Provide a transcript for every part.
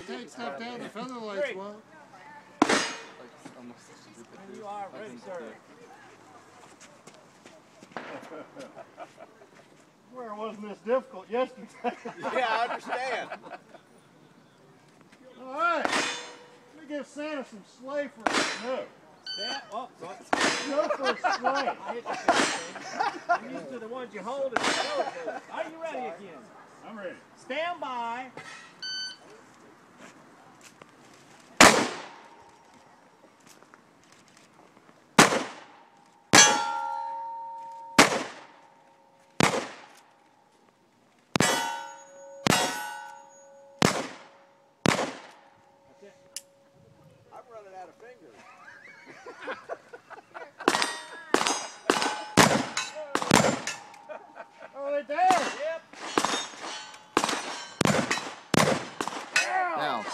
take stuff down, the feather lights won't. You are ready, sir. Where it wasn't this difficult yesterday. Yeah, I understand. All right. Let me give Santa some sleigh for a snow. Oh, Snow for a sleigh. I'm used to the ones you hold and the go. Are you ready again? I'm ready. Stand by. I'm running out of fingers. Oh, they down. Yep. Now.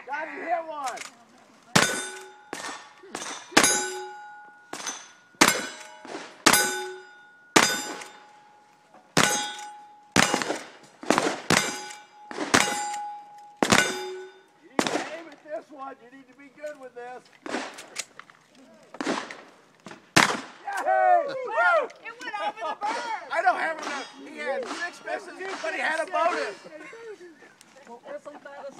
God, you hit one. You need to aim at this one. You need to be good with this. Yay! Woo! It went over the bird. I don't have enough. He had 6 misses, but he had a bonus. Isn't that a